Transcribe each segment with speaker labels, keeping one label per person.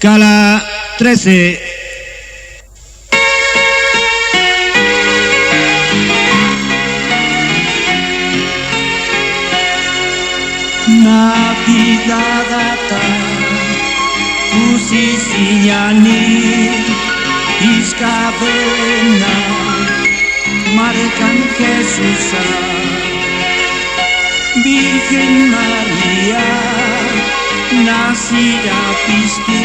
Speaker 1: Escala 13.
Speaker 2: Navigada kusisinyani iskabena marcan Jesús Virgen María nacida pistu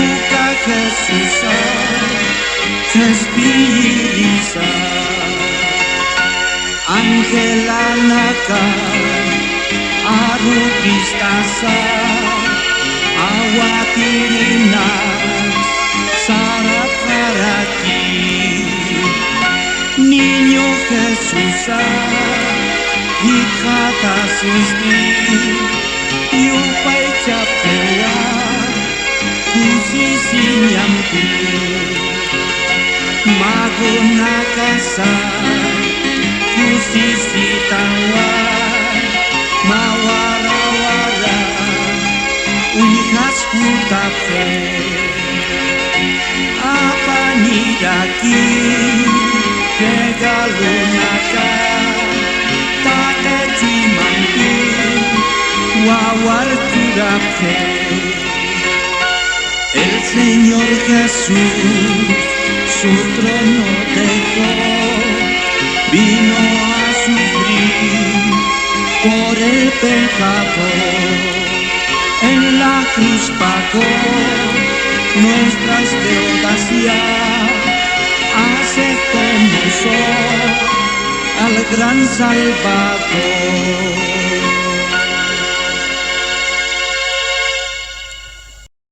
Speaker 2: uka Jesús tespiriza Angela naka arugistasa awatirina sarakaraki Niño Jesús hijatasisti yupai chapewa kusisinyampi magunakasa kusisitawa mawara-wara unihas kutape apa nidaki kegalunaka take cimampi wawar turape el Señor Jesús su trono dejó vino a sufrir por el pecado en la cruz pagó nuestras deudas ya aceptemos al gran Salvador.